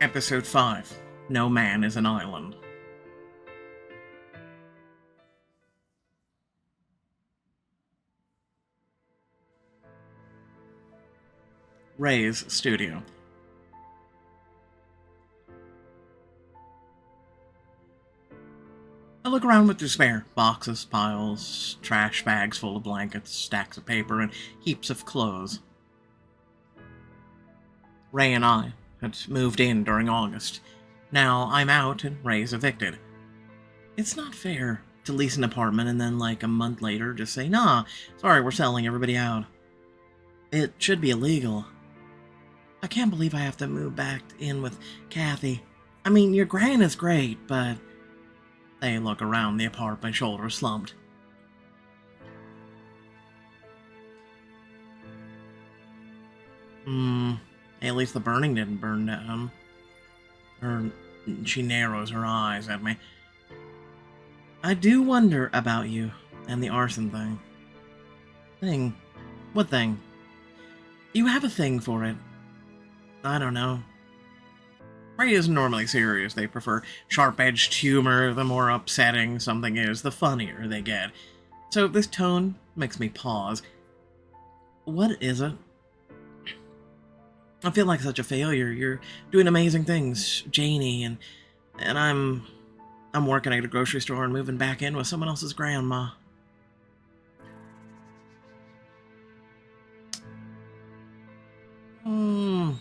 Episode 5. No Man is an Island. Ray's studio. I look around with despair. Boxes, piles, trash bags full of blankets, stacks of paper, and heaps of clothes. Ray and I had moved in during August. Now I'm out and Ray's evicted. It's not fair to lease an apartment and then, like, a month later just say, nah, sorry, we're selling everybody out. It should be illegal. I can't believe I have to move back in with Kathy. I mean, your gran is great, but... They look around the apartment, shoulders slumped. At least the burning didn't burn down. She narrows her eyes at me. I do wonder about you and the arson thing. Thing? What thing? You have a thing for it. I don't know. Ray isn't normally serious. They prefer sharp-edged humor. The more upsetting something is, the funnier they get. So this tone makes me pause. What is it? I feel like such a failure. You're doing amazing things, Janie, and I'm working at a grocery store and moving back in with someone else's grandma. I'm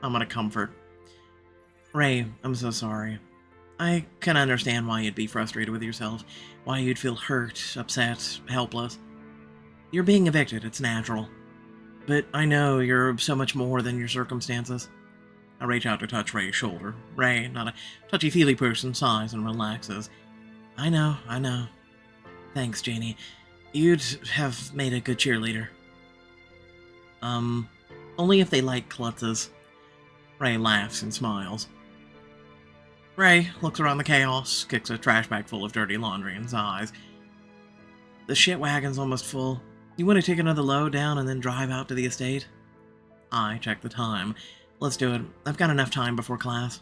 gonna comfort. Ray, I'm so sorry. I can understand why you'd be frustrated with yourself, why you'd feel hurt, upset, helpless. You're being evicted, it's natural. But I know you're so much more than your circumstances. I reach out to touch Ray's shoulder. Ray, not a touchy-feely person, sighs and relaxes. I know. Thanks, Janie. You'd have made a good cheerleader. Only if they like klutzes. Ray laughs and smiles. Ray looks around the chaos, kicks a trash bag full of dirty laundry and sighs. The shit wagon's almost full. You want to take another load down and then drive out to the estate? I check the time. Let's do it. I've got enough time before class.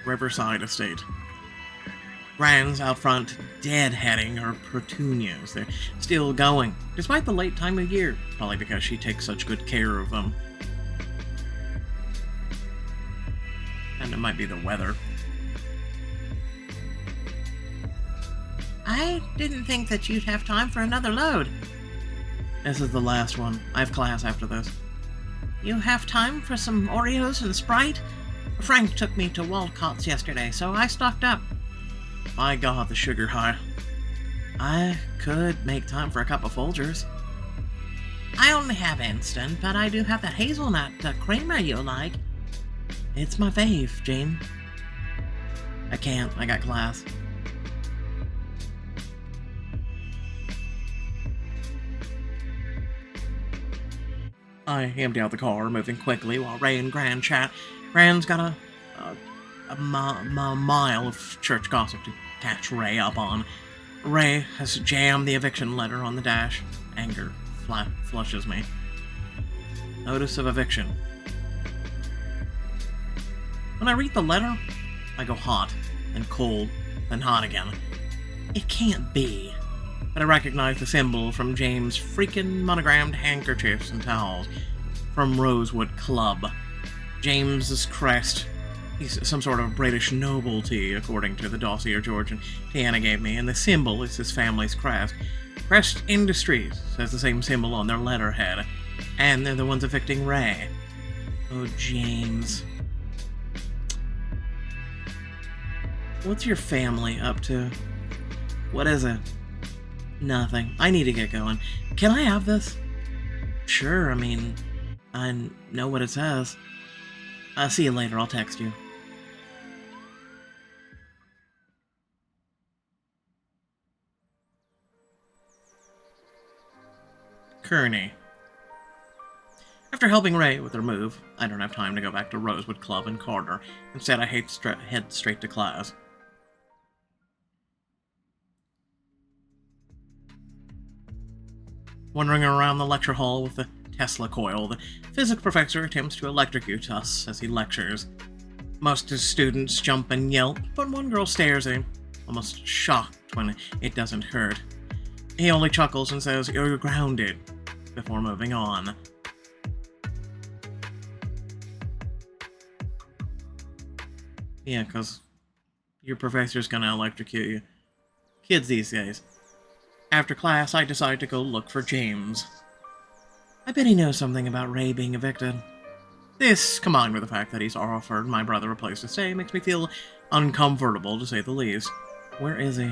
Riverside Estate. Gran's out front, deadheading her petunias. They're still going, despite the late time of year, probably because she takes such good care of them. And it might be the weather. I didn't think that you'd have time for another load. This is the last one. I have class after this. You have time for some Oreos and Sprite? Frank took me to Walcott's yesterday, so I stocked up. My God, the sugar high. I could make time for a cup of Folgers. I only have instant, but I do have that hazelnut creamer you'll like. It's my fave, Jane. I can't. I got class. I empty out the car, moving quickly while Ray and Gran chat. Gran's got a mile of church gossip to catch Ray up on. Ray has jammed the eviction letter on the dash. Anger flushes me. Notice of eviction. When I read the letter, I go hot, and cold, then hot again. It can't be. But I recognize the symbol from James' freaking monogrammed handkerchiefs and towels. From Rosewood Club. James's crest. He's some sort of British nobility, according to the dossier George and Tiana gave me, and the symbol is his family's crest. Crest Industries has the same symbol on their letterhead, and they're the ones evicting Ray. Oh, James. What's your family up to? What is it? Nothing. I need to get going. Can I have this? Sure, I mean, I know what it says. I'll see you later, I'll text you. Kearney. After helping Ray with her move, I don't have time to go back to Rosewood Club and Carter. Instead, I head straight to class. Wandering around the lecture hall with the Tesla coil, the physics professor attempts to electrocute us as he lectures. Most of his students jump and yelp, but one girl stares at him, almost shocked when it doesn't hurt. He only chuckles and says, "You're grounded," before moving on. Yeah, because your professor's gonna electrocute you. Kids these days. After class, I decide to go look for James. I bet he knows something about Ray being evicted. This, combined with the fact that he's offered my brother a place to stay, makes me feel uncomfortable, to say the least. Where is he?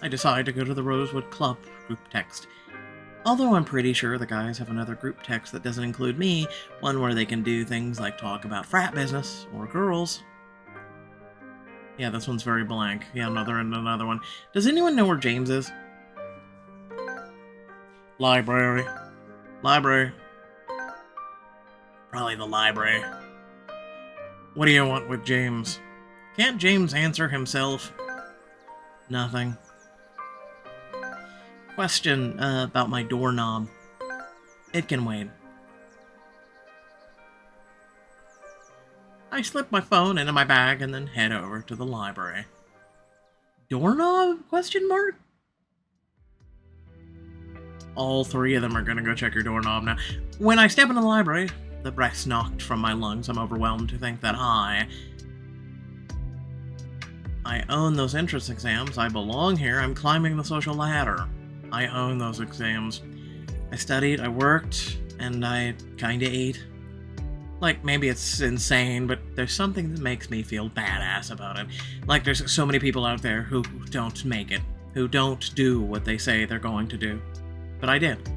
I decide to go to the Rosewood Club group text. Although I'm pretty sure the guys have another group text that doesn't include me, one where they can do things like talk about frat business, or girls. Yeah, this one's very blank. Yeah, another one. Does anyone know where James is? Library. Library. Probably the library. What do you want with James? Can't James answer himself? Nothing. Question about my doorknob. It can wait. I slip my phone into my bag and then head over to the library. Doorknob? Question mark? All three of them are gonna go check your doorknob now. When I step into the library, the breath's knocked from my lungs. I'm overwhelmed to think that I own those entrance exams. I belong here. I'm climbing the social ladder. I own those exams. I studied, I worked, and I kinda ate. Like, maybe it's insane, but there's something that makes me feel badass about it. Like, there's so many people out there who don't make it, who don't do what they say they're going to do. But I did.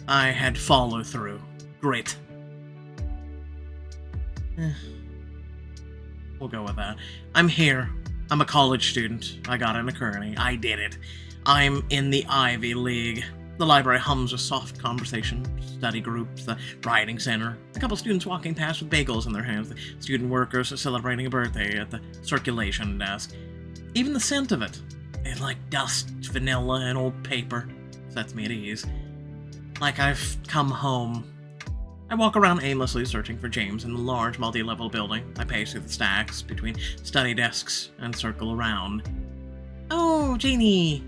I had follow through. Grit. We'll go with that. I'm here. I'm a college student. I got into Kearney. I did it. I'm in the Ivy League. The library hums with soft conversation, study groups, the writing center, a couple students walking past with bagels in their hands, the student workers celebrating a birthday at the circulation desk. Even the scent of it, it's like dust, vanilla, and old paper, sets me at ease. Like I've come home. I walk around aimlessly searching for James in the large multi-level building. I pace through the stacks between study desks and circle around. "Oh, Janie!"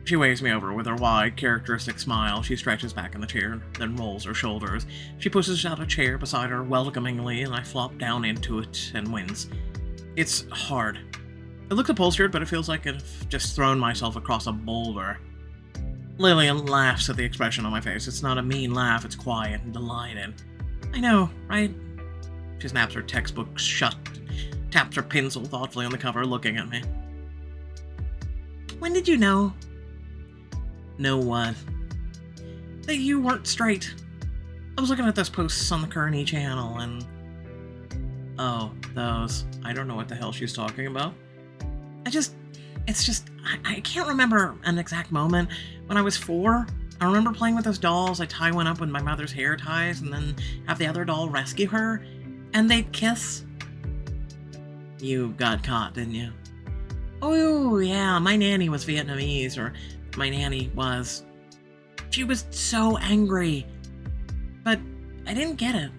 She waves me over with her wide, characteristic smile. She stretches back in the chair, then rolls her shoulders. She pushes out a chair beside her welcomingly, and I flop down into it and wince. It's hard. It looks upholstered, but it feels like I've just thrown myself across a boulder. Lillian laughs at the expression on my face. It's not a mean laugh, it's quiet and delighted. I know, right? She snaps her textbook shut, taps her pencil thoughtfully on the cover, looking at me. "When did you know?" "Know what?" "That you weren't straight. I was looking at those posts on the Kearney channel and..." "Oh, those. I don't know what the hell she's talking about." I can't remember an exact moment. When I was 4, I remember playing with those dolls. I'd tie one up with my mother's hair ties and then have the other doll rescue her, and they'd kiss. You got caught, didn't you? Oh, yeah, my nanny was Vietnamese, or my nanny was. She was so angry, but I didn't get it.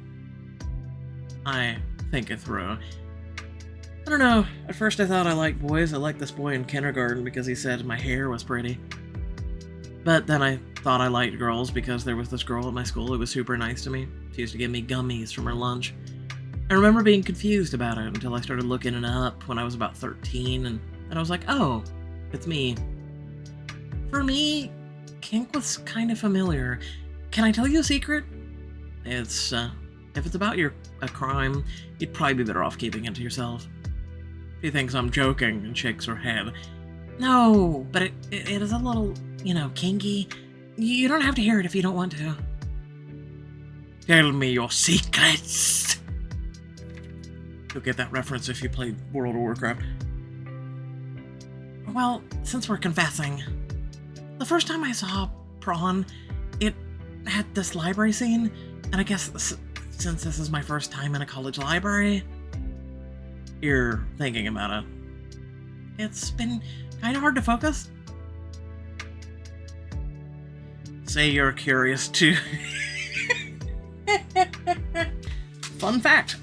I think it through. I don't know, at first I thought I liked boys. I liked this boy in kindergarten because he said my hair was pretty. But then I thought I liked girls because there was this girl at my school who was super nice to me. She used to give me gummies from her lunch. I remember being confused about it until I started looking it up when I was about 13, and I was like, oh, it's me. For me, kink was kind of familiar. Can I tell you a secret? If it's about a crime, you'd probably be better off keeping it to yourself. She thinks I'm joking and shakes her head. No, but it is a little, kinky. You don't have to hear it if you don't want to. Tell me your secrets. You'll get that reference if you played World of Warcraft. Well, since we're confessing, the first time I saw Prawn, it had this library scene, and I guess since this is my first time in a college library, you're thinking about it. It's been kind of hard to focus. Say you're curious too. Fun fact,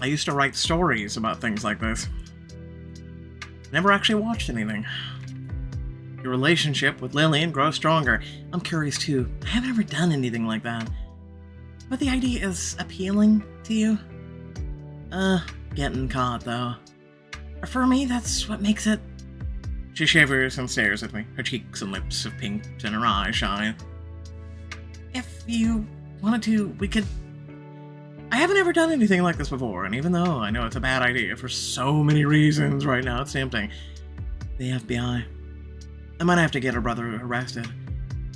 I used to write stories about things like this. Never actually watched anything. Your relationship with Lillian grows stronger. I'm curious too. I haven't ever done anything like that. But the idea is appealing to you? Getting caught though. For me, that's what makes it. She shivers and stares at me. Her cheeks and lips have pinked and her eyes shine. If you wanted to, we could... I haven't ever done anything like this before, and even though I know it's a bad idea for so many reasons right now, it's tempting. The FBI. I might have to get her brother arrested.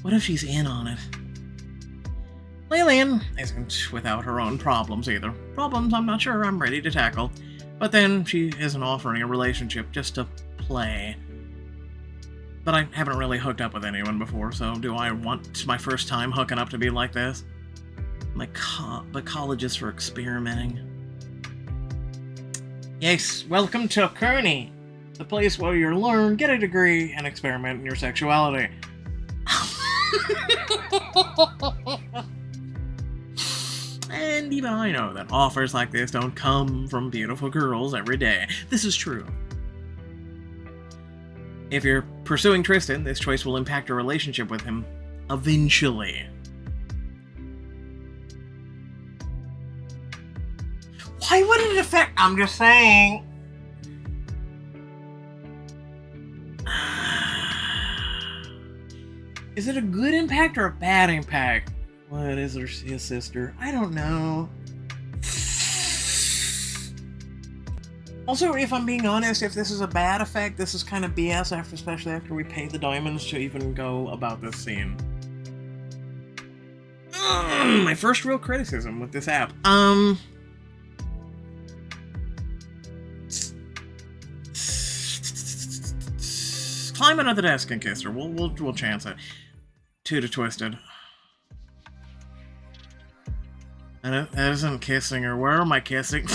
What if she's in on it? Lillian isn't without her own problems either. Problems I'm not sure I'm ready to tackle. But then she isn't offering a relationship just to play. But I haven't really hooked up with anyone before, so do I want my first time hooking up to be like this? But college is for experimenting. Yes, welcome to Kearney, the place where you learn, get a degree, and experiment in your sexuality. And even I know that offers like this don't come from beautiful girls every day. This is true. If you're pursuing Tristan, this choice will impact your relationship with him eventually. Why would it affect? I'm just saying. Is it a good impact or a bad impact? What is his sister? I don't know. Also, if I'm being honest, if this is a bad effect, this is kind of BS, especially after we pay the diamonds to even go about this scene. My first real criticism with this app. Climb under the desk and kiss her. We'll chance it. 2 to Twisted. And it isn't kissing her. Where am I kissing?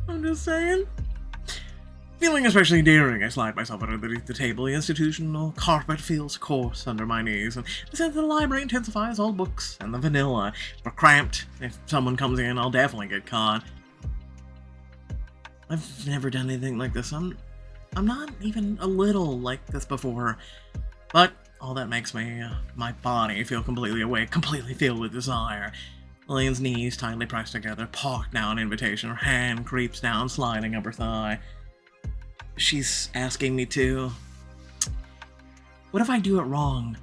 I'm just saying. Feeling especially daring, I slide myself underneath the table. The institutional carpet feels coarse under my knees, and the sense of the library intensifies all books and the vanilla. We're cramped. If someone comes in, I'll definitely get caught. I've never done anything like this. I'm not even a little like this before. But all that makes me, my body feel completely awake, completely filled with desire. Lillian's knees tightly pressed together, parked now an invitation. Her hand creeps down, sliding up her thigh. She's asking me to. What if I do it wrong?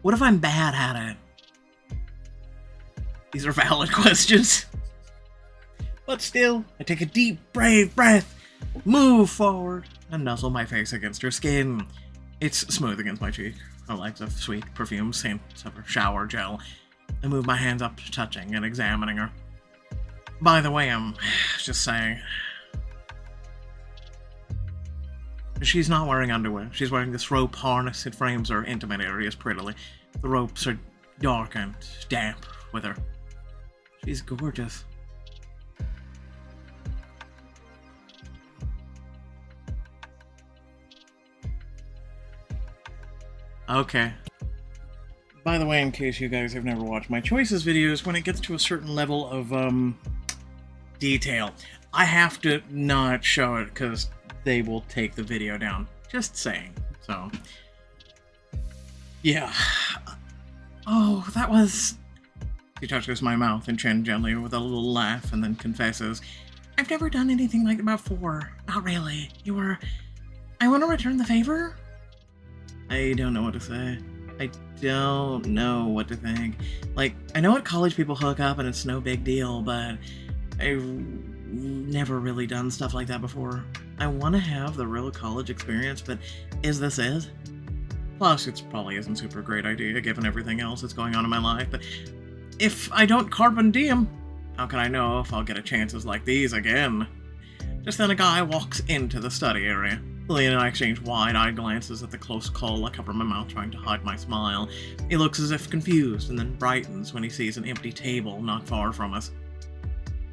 What if I'm bad at it? These are valid questions. But still, I take a deep, brave breath, move forward, and nuzzle my face against her skin. It's smooth against my cheek. Her legs of sweet perfume, scents of her shower gel. I move my hands up, touching and examining her. By the way, I'm just saying. She's not wearing underwear. She's wearing this rope harness. It frames her intimate areas prettily. The ropes are dark and damp with her. She's gorgeous. Okay. By the way, in case you guys have never watched my choices videos, when it gets to a certain level of, detail, I have to not show it because they will take the video down. Just saying. So, yeah. Oh, that was... She touches my mouth and chin gently with a little laugh and then confesses, I've never done anything like that before. Not really. I want to return the favor? I don't know what to say. I don't know what to think. Like, I know at college people hook up and it's no big deal, but I've never really done stuff like that before. I want to have the real college experience, but is this it? Plus, it probably isn't a super great idea given everything else that's going on in my life, but if I don't carpe diem, how can I know if I'll get a chances like these again? Just then a guy walks into the study area. Lillian and I exchange wide-eyed glances at the close call. I cover my mouth trying to hide my smile. He looks as if confused and then brightens when he sees an empty table not far from us.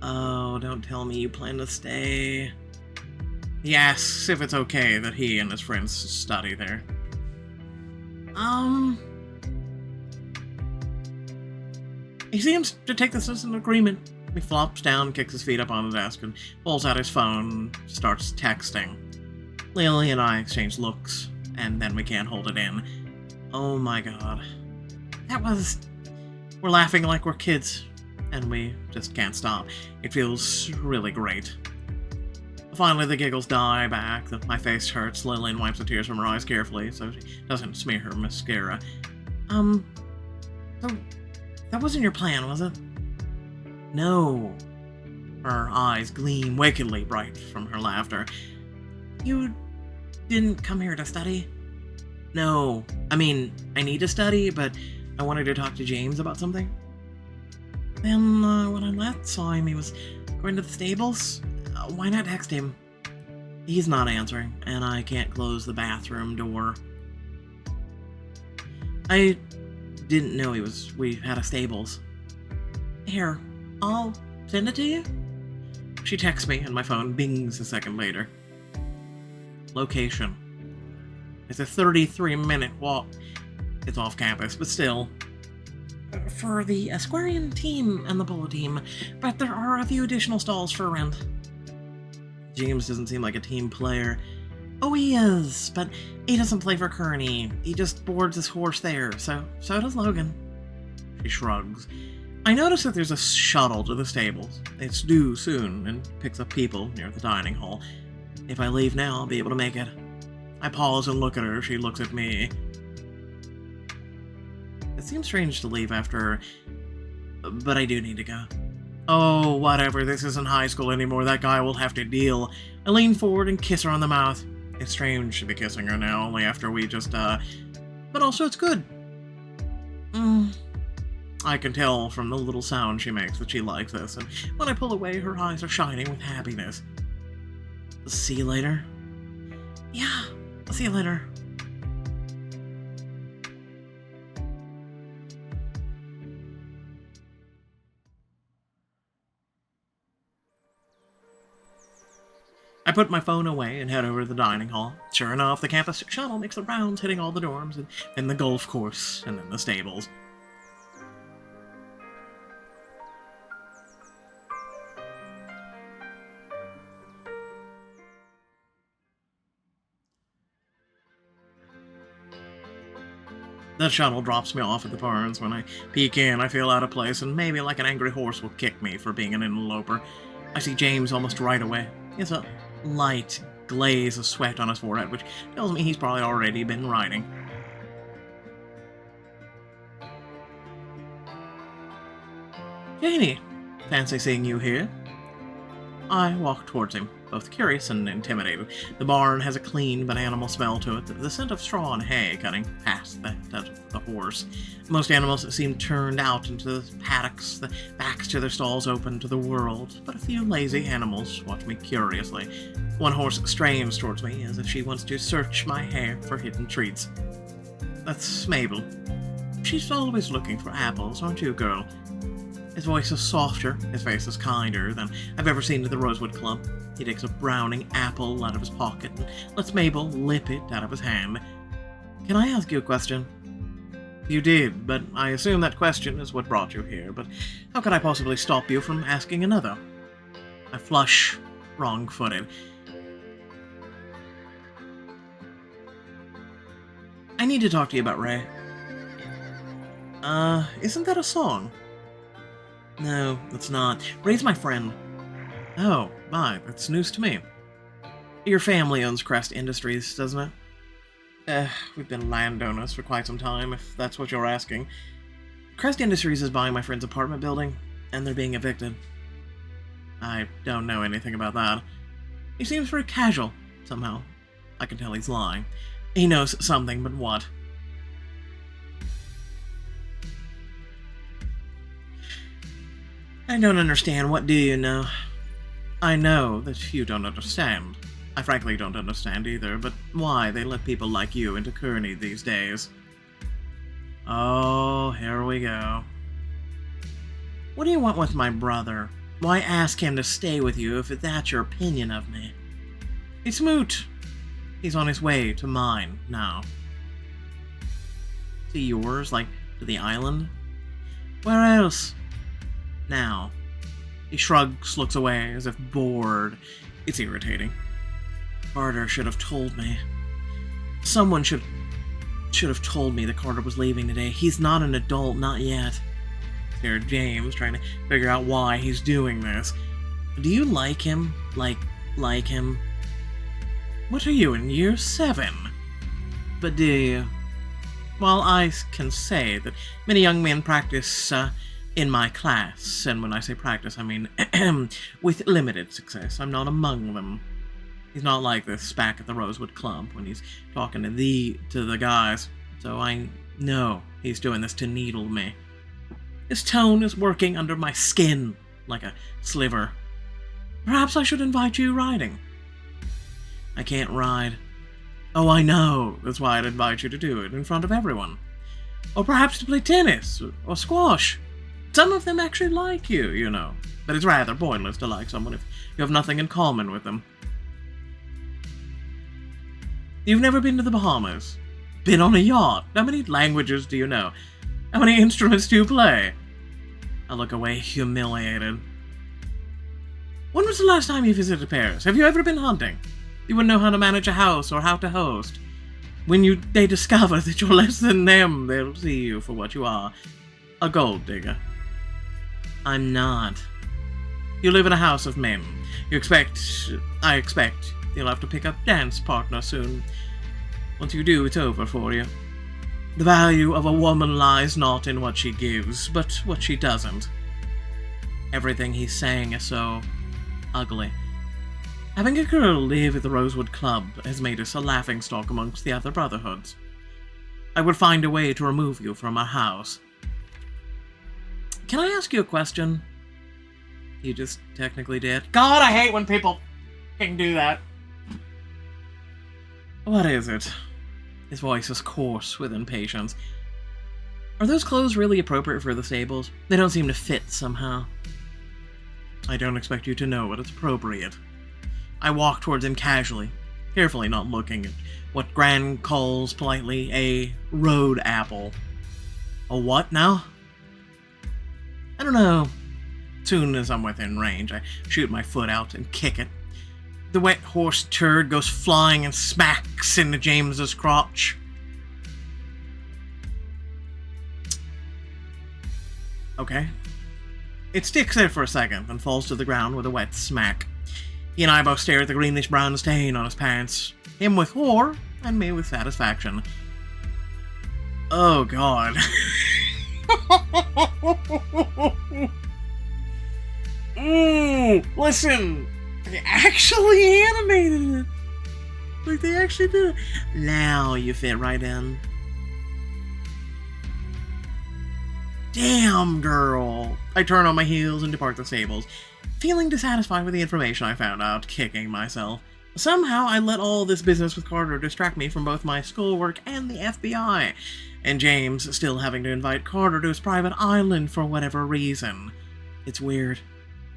Oh, don't tell me you plan to stay. He asks if it's okay that he and his friends study there. He seems to take this as an agreement. He flops down, kicks his feet up on the desk, and pulls out his phone, starts texting. Lily and I exchange looks, and then we can't hold it in. Oh my god. We're laughing like we're kids, and we just can't stop. It feels really great. Finally, the giggles die back, my face hurts. Lillian wipes the tears from her eyes carefully so she doesn't smear her mascara. So that wasn't your plan, was it? No. Her eyes gleam wickedly bright from her laughter. You didn't come here to study? No. I mean, I need to study, but I wanted to talk to James about something. Then, when I left, saw him, he was going to the stables. Why not text him? He's not answering, and I can't close the bathroom door. I didn't know we had a stables. Here, I'll send it to you. She texts me, and my phone bings a second later. Location. It's a 33-minute walk. It's off campus, but still. For the Aquarian team and the polo team, but there are a few additional stalls for rent. James doesn't seem like a team player. Oh, he is, but he doesn't play for Kearney. He just boards his horse there, so does Logan. She shrugs. I notice that there's a shuttle to the stables. It's due soon and picks up people near the dining hall. If I leave now, I'll be able to make it. I pause and look at her. She looks at me. It seems strange to leave after, but I do need to go. Oh, whatever, this isn't high school anymore, that guy will have to deal. I lean forward and kiss her on the mouth. It's strange to be kissing her now, only after we just, but also it's good. I can tell from the little sound she makes that she likes this, and when I pull away, her eyes are shining with happiness. See you later? Yeah, I'll see you later. I put my phone away and head over to the dining hall. Sure enough, the campus shuttle makes the rounds, hitting all the dorms, and then the golf course, and then the stables. The shuttle drops me off at the barns. When I peek in, I feel out of place, and maybe like an angry horse will kick me for being an interloper. I see James almost right away. He has a light glaze of sweat on his forehead, which tells me he's probably already been riding. Janie, fancy seeing you here. I walk towards him, both curious and intimidated. The barn has a clean but animal smell to it, the scent of straw and hay cutting past the horse. Most animals seem turned out into the paddocks, the backs to their stalls open to the world, but a few lazy animals watch me curiously. One horse strains towards me as if she wants to search my hair for hidden treats. That's Mabel. She's always looking for apples, aren't you, girl? His voice is softer, his face is kinder than I've ever seen at the Rosewood Club. He takes a browning apple out of his pocket and lets Mabel lip it out of his hand. Can I ask you a question? You did, but I assume that question is what brought you here, but how could I possibly stop you from asking another? I flush, wrong-footed. I need to talk to you about Ray. Isn't that a song? No, it's not. Ray's my friend. Oh, my, that's news to me. Your family owns Crest Industries, doesn't it? We've been landowners for quite some time, if that's what you're asking. Crest Industries is buying my friend's apartment building, and they're being evicted. I don't know anything about that. He seems very casual, somehow. I can tell he's lying. He knows something, but what? I don't understand. What do you know? I know that you don't understand. I frankly don't understand either, but why they let people like you into Kearney these days? Oh, here we go. What do you want with my brother? Why ask him to stay with you if that's your opinion of me? It's moot. He's on his way to mine now. To yours, like to the island? Where else? Now. He shrugs, looks away, as if bored. It's irritating. Carter should have told me. Someone should have told me that Carter was leaving today. He's not an adult, not yet. There, James, trying to figure out why he's doing this. Do you like him? Like him? What are you, in year 7? But do you? Well, I can say that many young men practice in my class, and when I say practice, I mean with limited success. I'm not among them. He's not like this back at the Rosewood Club when he's talking to the guys, so I know he's doing this to needle me. His tone is working under my skin like a sliver. Perhaps I should invite you riding. I can't ride. Oh, I know. That's why I'd invite you to do it in front of everyone. Or perhaps to play tennis or squash. Some of them actually like you, you know. But it's rather pointless to like someone if you have nothing in common with them. You've never been to the Bahamas? Been on a yacht? How many languages do you know? How many instruments do you play? I look away, humiliated. When was the last time you visited Paris? Have you ever been hunting? You wouldn't know how to manage a house or how to host. When they discover that you're less than them, they'll see you for what you are. A gold digger. I'm not. You live in a house of men. I expect you'll have to pick up dance partner soon. Once you do, it's over for you. The value of a woman lies not in what she gives, but what she doesn't. Everything he's saying is so ugly. Having a girl live at the Rosewood Club has made us a laughingstock amongst the other brotherhoods. I would find a way to remove you from our house. Can I ask you a question? You just technically did. God, I hate when people can do that. What is it? His voice is coarse with impatience. Are those clothes really appropriate for the stables? They don't seem to fit somehow. I don't expect you to know what is appropriate. I walk towards him casually, carefully not looking at what Gran calls politely a road apple. A what now? I don't know. Soon as I'm within range, I shoot my foot out and kick it. The wet horse turd goes flying and smacks into James's crotch. Okay. It sticks there for a second and falls to the ground with a wet smack. He and I both stare at the greenish-brown stain on his pants. Him with horror, and me with satisfaction. Oh, God. Listen! They actually animated it! Like, they actually did it. Now you fit right in. Damn, girl! I turn on my heels and depart the stables, feeling dissatisfied with the information I found out, kicking myself. Somehow I let all this business with Carter distract me from both my schoolwork and the FBI, and James still having to invite Carter to his private island for whatever reason. It's weird.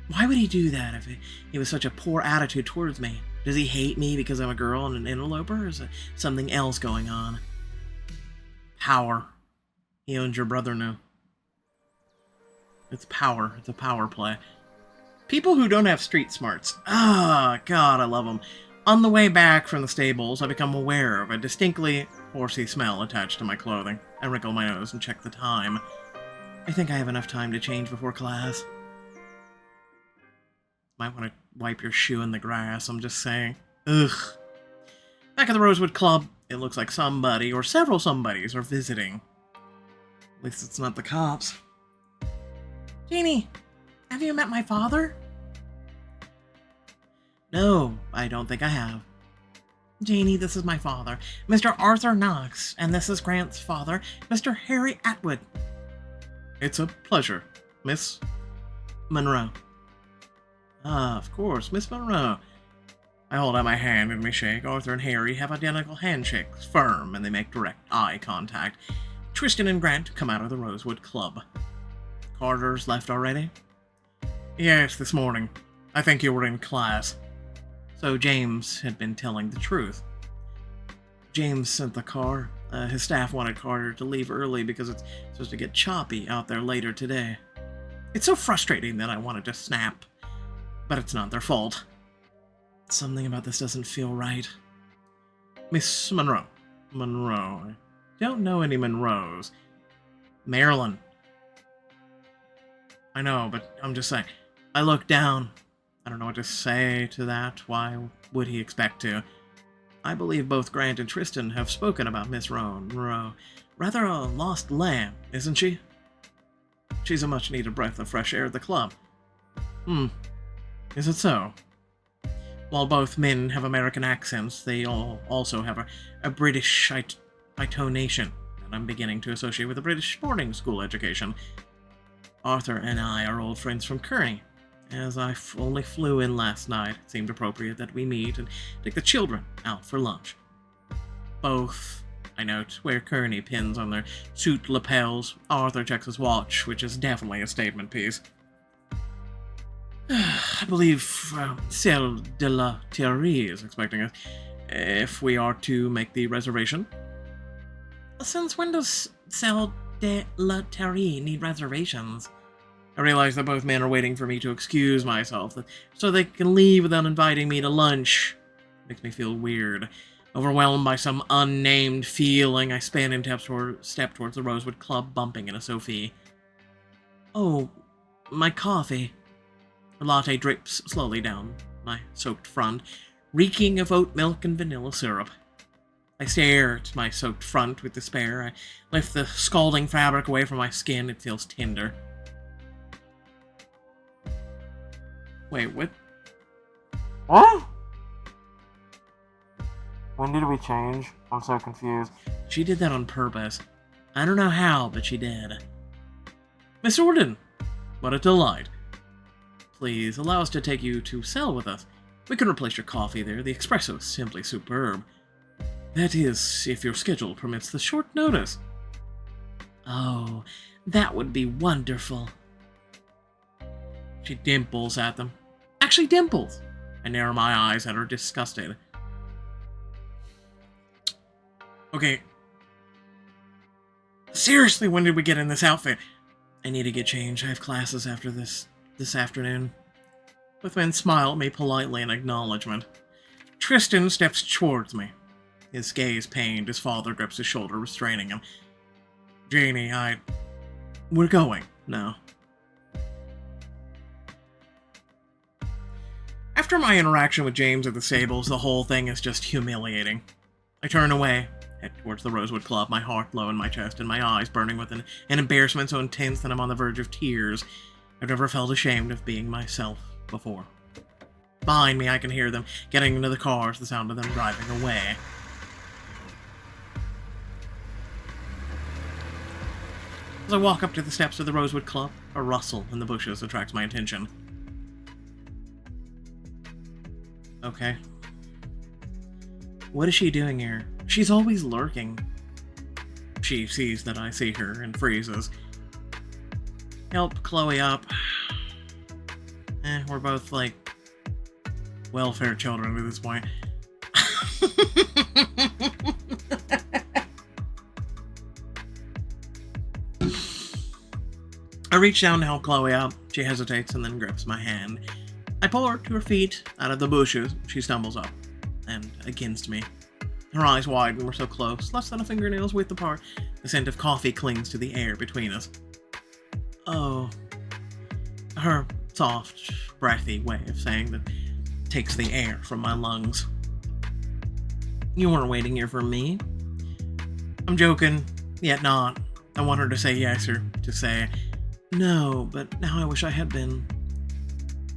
Why would he do that if he was such a poor attitude towards me? Does he hate me because I'm a girl and an interloper, or is it something else going on? Power. He owns your brother now. It's power. It's a power play. People who don't have street smarts. Ah, God, I love them. On the way back from the stables, I become aware of a distinctly horsey smell attached to my clothing. I wrinkle my nose and check the time. I think I have enough time to change before class. Might want to wipe your shoe in the grass, I'm just saying. Ugh. Back at the Rosewood Club, it looks like somebody, or several somebodies, are visiting. At least it's not the cops. Jeannie, have you met my father? No, I don't think I have. Jeannie, this is my father, Mr. Arthur Knox, and this is Grant's father, Mr. Harry Atwood. It's a pleasure, Miss Monroe. Ah, of course, Miss Monroe. I hold out my hand and we shake. Arthur and Harry have identical handshakes, firm, and they make direct eye contact. Tristan and Grant come out of the Rosewood Club. Carter's left already? Yes, this morning. I think you were in class. So James had been telling the truth. James sent the car. His staff wanted Carter to leave early because it's supposed to get choppy out there later today. It's so frustrating that I wanted to snap. But it's not their fault. Something about this doesn't feel right. Miss Monroe. Monroe. I don't know any Monroes. Marilyn. I know, but I'm just saying. I look down. I don't know what to say to that. Why would he expect to? I believe both Grant and Tristan have spoken about Miss Monroe. Rather a lost lamb, isn't she? She's a much-needed breath of fresh air at the club. Is it so? While both men have American accents, they all also have a British intonation that I'm beginning to associate with a British boarding school education. Arthur and I are old friends from Kearney. As I only flew in last night, it seemed appropriate that we meet and take the children out for lunch. Both, I note, wear Kearney pins on their suit lapels. Arthur checks his watch, which is definitely a statement piece. I believe Celle de la Thierry is expecting us, if we are to make the reservation. Since when does Celle de la Thierry need reservations? I realize that both men are waiting for me to excuse myself, so they can leave without inviting me to lunch. Makes me feel weird. Overwhelmed by some unnamed feeling, I span and step towards the Rosewood Club, bumping into Sophie. Oh, my coffee. Her latte drips slowly down my soaked front, reeking of oat milk and vanilla syrup. I stare at my soaked front with despair. I lift the scalding fabric away from my skin. It feels tender. Wait, what? What? When did we change? I'm so confused. She did that on purpose. I don't know how, but she did. Miss Orden! What a delight. Please, allow us to take you to Celle with us. We can replace your coffee there. The espresso is simply superb. That is, if your schedule permits the short notice. Oh, that would be wonderful. She dimples at them. Actually dimples! I narrow my eyes at her, disgusted. Okay. Seriously, when did we get in this outfit? I need to get changed. I have classes after this afternoon. Both men smile at me politely in acknowledgement. Tristan steps towards me. His gaze pained. His father grips his shoulder, restraining him. Janie, we're going now. After my interaction with James at the stables, the whole thing is just humiliating. I turn away, head towards the Rosewood Club, my heart low in my chest and my eyes burning with an embarrassment so intense that I'm on the verge of tears. I've never felt ashamed of being myself before. Behind me, I can hear them getting into the cars, the sound of them driving away. As I walk up to the steps of the Rosewood Club, a rustle in the bushes attracts my attention. Okay. What is she doing here? She's always lurking. She sees that I see her and freezes. Help Chloe up. We're both, like, welfare children at this point. I reach down to help Chloe up. She hesitates and then grips my hand. I pull her to her feet out of the bushes. She stumbles up and against me. Her eyes widen. We're so close, less than a fingernail's width apart. The scent of coffee clings to the air between us. Oh. Her soft, breathy way of saying that takes the air from my lungs. You weren't waiting here for me. I'm joking, yet not. I want her to say yes or to say no, but now I wish I had been.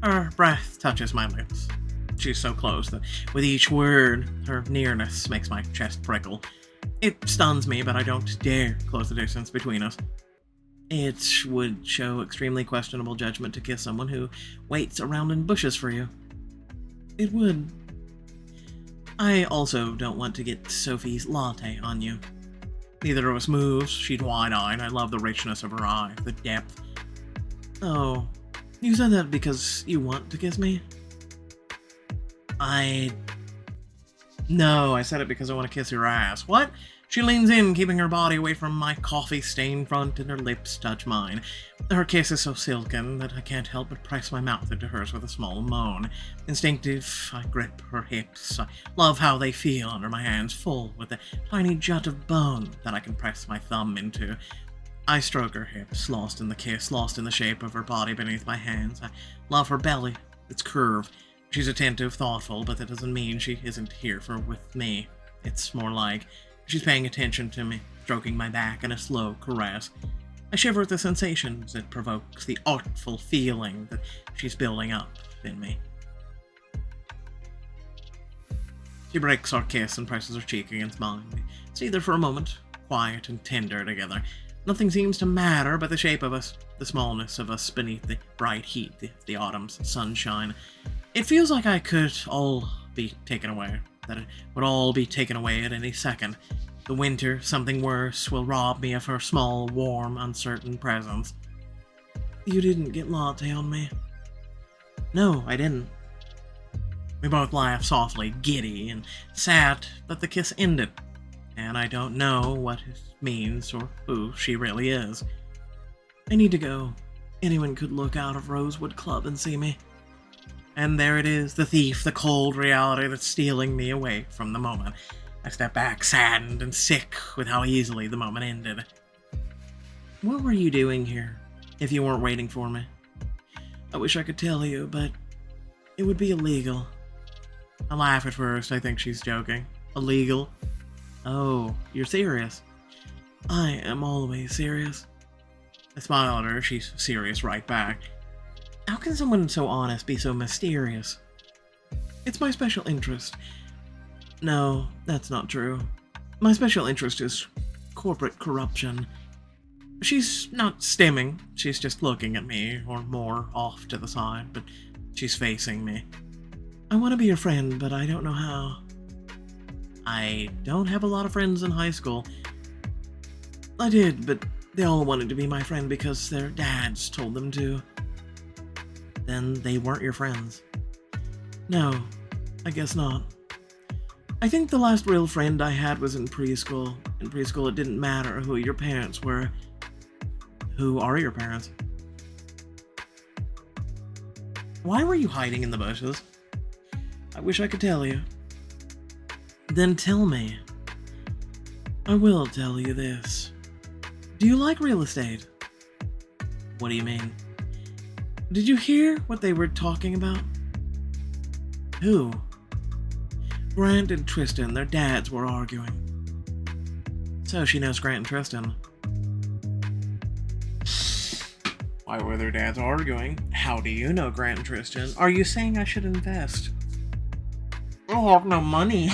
Her breath touches my lips. She's so close that with each word, her nearness makes my chest prickle. It stuns me, but I don't dare close the distance between us. It would show extremely questionable judgment to kiss someone who waits around in bushes for you. It would. I also don't want to get Sophie's latte on you. Neither of us moves. She's wide-eyed. I love the richness of her eye, the depth. Oh, you said that because you want to kiss me? No, I said it because I want to kiss your ass. What? She leans in, keeping her body away from my coffee-stained front, and her lips touch mine. Her kiss is so silken that I can't help but press my mouth into hers with a small moan. Instinctive, I grip her hips. I love how they feel under my hands, full with a tiny jut of bone that I can press my thumb into. I stroke her hips, lost in the kiss, lost in the shape of her body beneath my hands. I love her belly, its curve. She's attentive, thoughtful, but that doesn't mean she isn't here with me. It's more like she's paying attention to me, stroking my back in a slow caress. I shiver at the sensations it provokes, the artful feeling that she's building up in me. She breaks our kiss and presses her cheek against mine. We stay there for a moment, quiet and tender together. Nothing seems to matter but the shape of us, the smallness of us beneath the bright heat of the autumn's sunshine. It feels like I could all be taken away, that it would all be taken away at any second. The winter, something worse, will rob me of her small, warm, uncertain presence. You didn't get latte on me. No, I didn't. We both laughed softly, giddy, and sad that the kiss ended, and I don't know what it means or who she really is. I need to go. Anyone could look out of Rosewood Club and see me. And there it is, the thief, the cold reality that's stealing me away from the moment. I step back, saddened and sick with how easily the moment ended. What were you doing here, if you weren't waiting for me? I wish I could tell you, but it would be illegal. I laugh at first, I think she's joking. Illegal? Oh, you're serious? I am always serious. I smile at her, she's serious right back. How can someone so honest be so mysterious? It's my special interest. No, that's not true. My special interest is corporate corruption. She's not stimming, she's just looking at me, or more off to the side, but she's facing me. I want to be your friend, but I don't know how. I don't have a lot of friends in high school. I did, but they all wanted to be my friend because their dads told them to. Then they weren't your friends. No, I guess not. I think the last real friend I had was in preschool. In preschool, it didn't matter who your parents were. Who are your parents? Why were you hiding in the bushes? I wish I could tell you. Then tell me. I will tell you this. Do you like real estate? What do you mean? Did you hear what they were talking about? Who? Grant and Tristan, their dads were arguing. So she knows Grant and Tristan. Why were their dads arguing? How do you know Grant and Tristan? Are you saying I should invest? I have no money.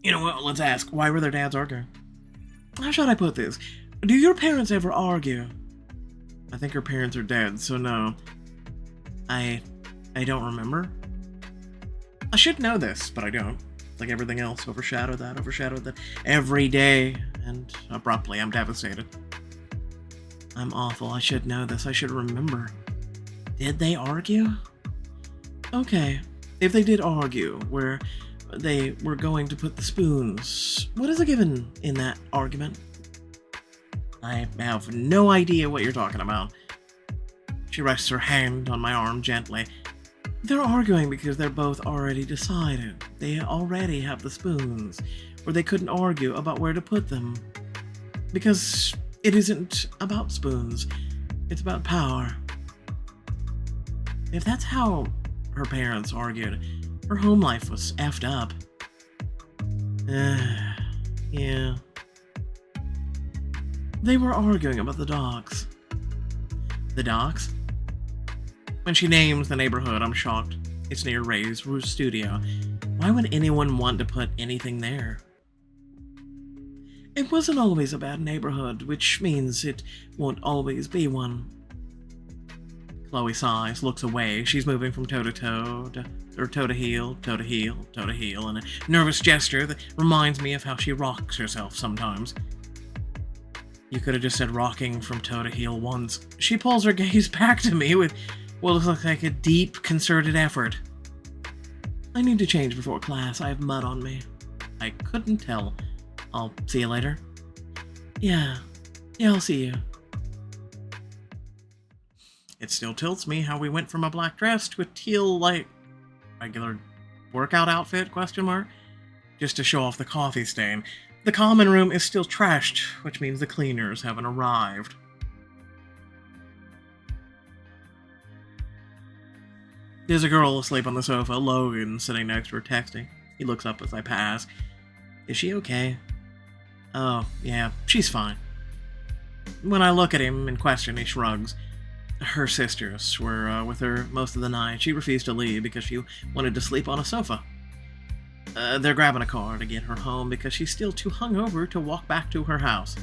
You know what? Let's ask. Why were their dads arguing? How should I put this? Do your parents ever argue? I think her parents are dead, so no. I don't remember. I should know this, but I don't. Like everything else, overshadowed that every day, and abruptly I'm devastated. I'm awful. I should know this. I should remember. Did they argue? Okay. If they did argue, where they were going to put the spoons, what is a given in that argument? I have no idea what you're talking about. She rests her hand on my arm gently. They're arguing because they're both already decided. They already have the spoons, or they couldn't argue about where to put them. Because it isn't about spoons, it's about power. If that's how her parents argued, her home life was effed up. Yeah. They were arguing about the docks. The docks? When she names the neighborhood, I'm shocked. It's near Ray's studio. Why would anyone want to put anything there? It wasn't always a bad neighborhood, which means it won't always be one. Chloe sighs, looks away. She's moving from toe to toe, or toe to heel, toe to heel, toe to heel, in a nervous gesture that reminds me of how she rocks herself sometimes. You could have just said rocking from toe to heel once. She pulls her gaze back to me with what looks like a deep, concerted effort. I need to change before class. I have mud on me. I couldn't tell. I'll see you later. Yeah, I'll see you. It still tilts me how we went from a black dress to a teal, regular workout outfit, ? Just to show off the coffee stain. The common room is still trashed, which means the cleaners haven't arrived. There's a girl asleep on the sofa, Logan, sitting next to her texting. He looks up as I pass. Is she okay? Oh, yeah, she's fine. When I look at him in question, he shrugs. Her sisters were with her most of the night. She refused to leave because she wanted to sleep on a sofa. They're grabbing a car to get her home because she's still too hungover to walk back to her house.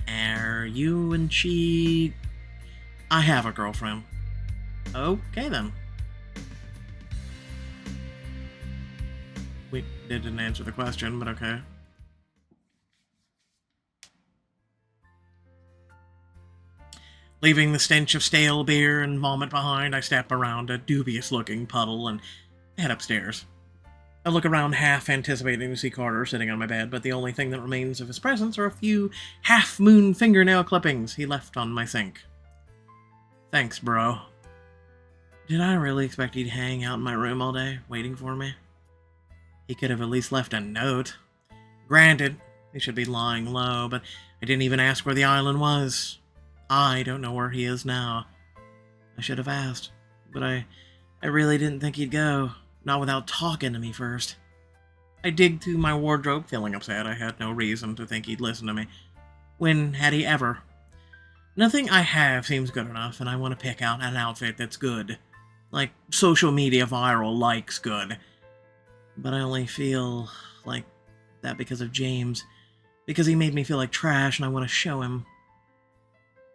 Are you and she... I have a girlfriend. Okay, then. We didn't answer the question, but okay. Leaving the stench of stale beer and vomit behind, I step around a dubious-looking puddle and head upstairs. I look around half anticipating to see Carter sitting on my bed, but the only thing that remains of his presence are a few half-moon fingernail clippings he left on my sink. Thanks, bro. Did I really expect he'd hang out in my room all day, waiting for me? He could have at least left a note. Granted, he should be lying low, but I didn't even ask where the island was. I don't know where he is now. I should have asked, but I really didn't think he'd go, not without talking to me first. I dig through my wardrobe, feeling upset. I had no reason to think he'd listen to me. When had he ever? Nothing I have seems good enough, and I want to pick out an outfit that's good. Like social media viral likes good. But I only feel like that because of James. Because he made me feel like trash, and I want to show him.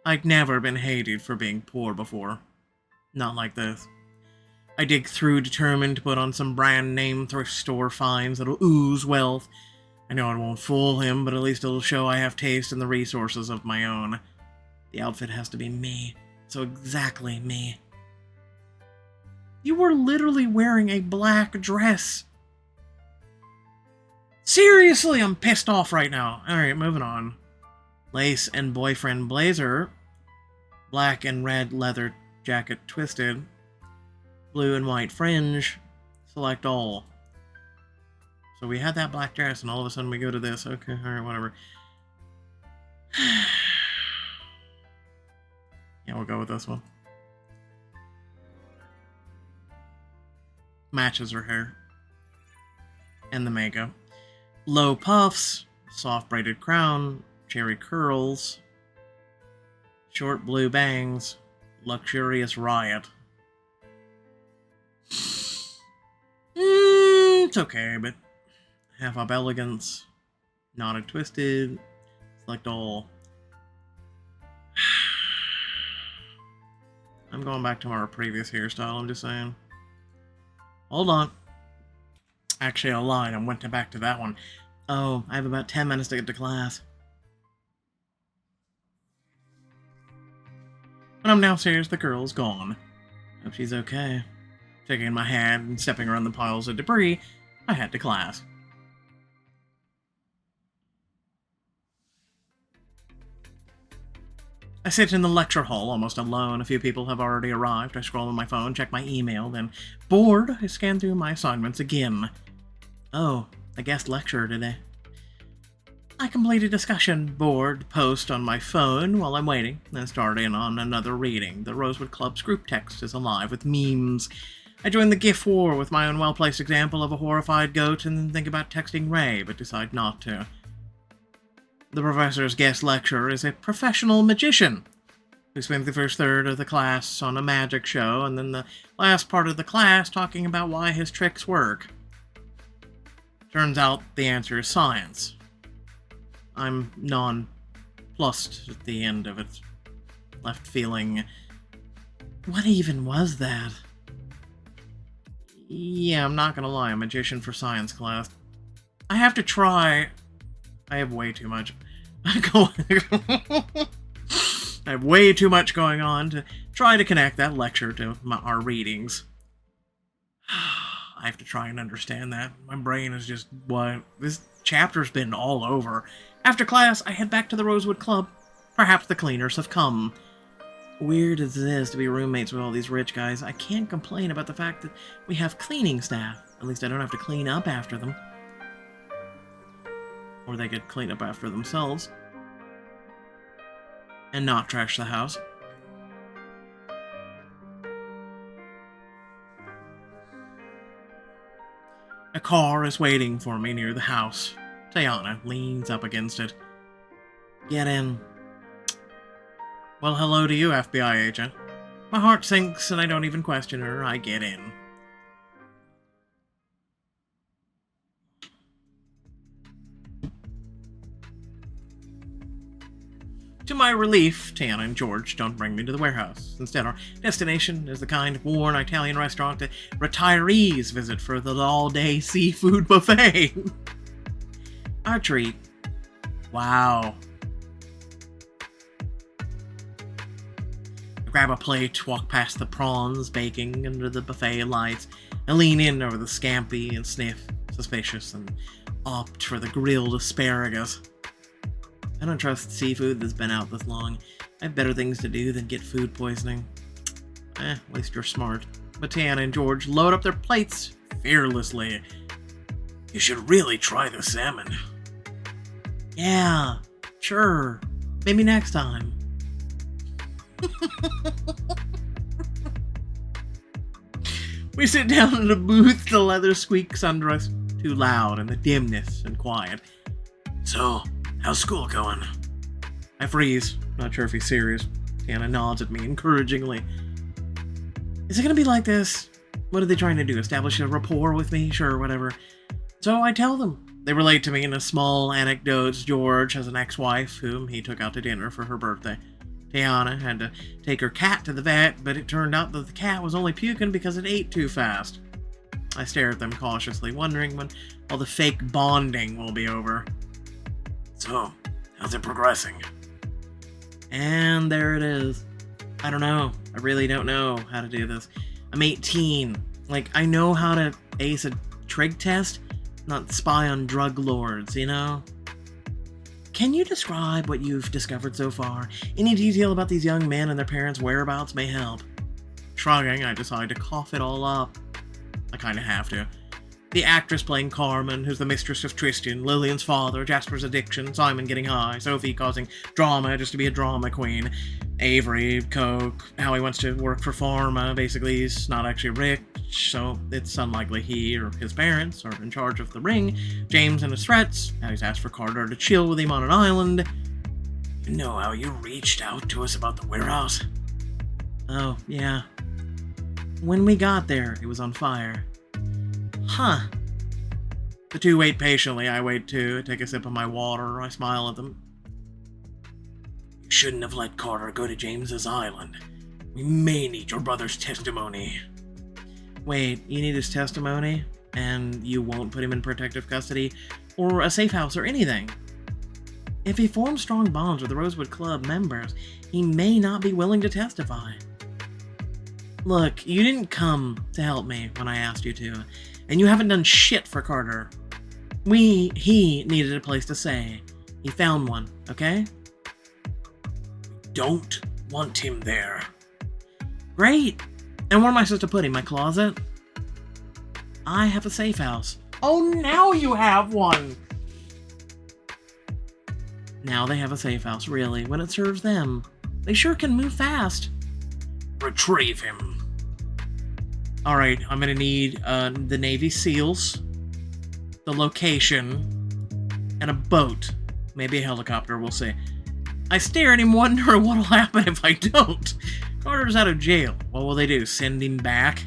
I'd never been hated for being poor before. Not like this. I dig through determined to put on some brand name thrift store finds that'll ooze wealth. I know it won't fool him, but at least it'll show I have taste and the resources of my own. The outfit has to be me. So exactly me. You were literally wearing a black dress. Seriously, I'm pissed off right now. Alright, moving on. Lace and boyfriend blazer. Black and red leather jacket twisted. Blue and white fringe. Select all. So we had that black dress and all of a sudden we go to this. Okay, alright, whatever. Yeah, we'll go with this one. Matches her hair. And the makeup. Low puffs. Soft braided crown. Cherry curls. Short blue bangs. Luxurious riot. It's okay, but half up elegance. Knotted twisted. Select all. I'm going back to our previous hairstyle, I'm just saying. Hold on. Actually, I lied. I went back to that one. Oh, I have about 10 minutes to get to class. When I'm downstairs, the girl's gone. Hope she's okay. Taking my hand and stepping around the piles of debris, I head to class. I sit in the lecture hall almost alone. A few people have already arrived. I scroll on my phone, check my email, then, bored, I scan through my assignments again. Oh, a guest lecturer today. I complete a discussion board post on my phone while I'm waiting, then start in on another reading. The Rosewood Club's group text is alive with memes. I join the GIF war with my own well-placed example of a horrified goat and then think about texting Ray, but decide not to. The professor's guest lecturer is a professional magician who spends the first third of the class on a magic show and then the last part of the class talking about why his tricks work. Turns out the answer is science. I'm nonplussed at the end of it. Left feeling... What even was that? Yeah, I'm not gonna lie, a magician for science class. I have to try... I have way too much. I have way too much going on to try to connect that lecture to our readings. I have to try and understand that. My brain is just, what? This chapter's been all over. After class, I head back to the Rosewood Club. Perhaps the cleaners have come. Weird as it is to be roommates with all these rich guys, I can't complain about the fact that we have cleaning staff. At least I don't have to clean up after them. Or they could clean up after themselves. And not trash the house. A car is waiting for me near the house. Tiana leans up against it. Get in. Well, hello to you, FBI agent. My heart sinks and I don't even question her. I get in. To my relief, Tiana and George don't bring me to the warehouse. Instead, our destination is the kind of worn Italian restaurant that retirees visit for the all-day seafood buffet. Our treat. Wow. I grab a plate, walk past the prawns baking under the buffet lights, and lean in over the scampi and sniff, suspicious, and opt for the grilled asparagus. I don't trust seafood that's been out this long. I have better things to do than get food poisoning. At least you're smart. But Tiana and George load up their plates fearlessly. You should really try the salmon. Yeah, sure. Maybe next time. We sit down in a booth, the leather squeaks under us too loud in the dimness and quiet. So, how's school going? I freeze, not sure if he's serious. Tiana nods at me encouragingly. Is it gonna be like this? What are they trying to do? Establish a rapport with me? Sure, whatever. So I tell them. They relate to me in a small anecdotes. George has an ex-wife whom he took out to dinner for her birthday. Tiana had to take her cat to the vet, but it turned out that the cat was only puking because it ate too fast. I stare at them cautiously, wondering when all the fake bonding will be over. So, how's it progressing? And there it is. I don't know. I really don't know how to do this. I'm 18. Like, I know how to ace a trig test, not spy on drug lords, you know? Can you describe what you've discovered so far? Any detail about these young men and their parents' whereabouts may help. Shrugging, I decide to cough it all up. I kinda have to. The actress playing Carmen, who's the mistress of Tristan, Lillian's father, Jasper's addiction, Simon getting high, Sophie causing drama just to be a drama queen, Avery, coke, how he wants to work for pharma, basically he's not actually rich, so it's unlikely he or his parents are in charge of the ring, James and his threats, how he's asked for Carter to chill with him on an island. You know how you reached out to us about the warehouse? Oh, yeah. When we got there, it was on fire. Huh. The two wait patiently. I wait too. Take a sip of my water. I smile at them. You shouldn't have let Carter go to James's island. We may need your brother's testimony. Wait, you need his testimony? And you won't put him in protective custody? Or a safe house or anything? If he forms strong bonds with the Rosewood Club members, he may not be willing to testify. Look, you didn't come to help me when I asked you to. And you haven't done shit for Carter. He needed a place to stay. He found one, okay? Don't want him there. Great. And where am I supposed to put him? My closet? I have a safe house. Oh, now you have one! Now they have a safe house, really, when it serves them. They sure can move fast. Retrieve him. Alright, I'm gonna need the Navy SEALs, the location, and a boat. Maybe a helicopter, we'll see. I stare at him, wonder what'll happen if I don't. Carter's out of jail. What will they do, send him back?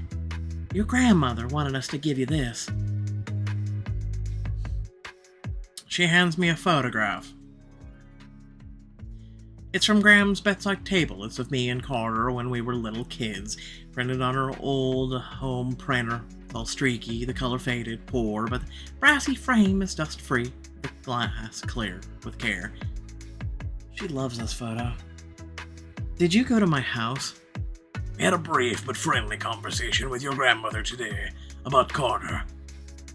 Your grandmother wanted us to give you this. She hands me a photograph. It's from Graham's bedside table. It's of me and Carter when we were little kids, printed on her old home printer. It's all streaky, the color faded, poor, but the brassy frame is dust-free, the glass clear with care. She loves this photo. Did you go to my house? We had a brief but friendly conversation with your grandmother today about Carter.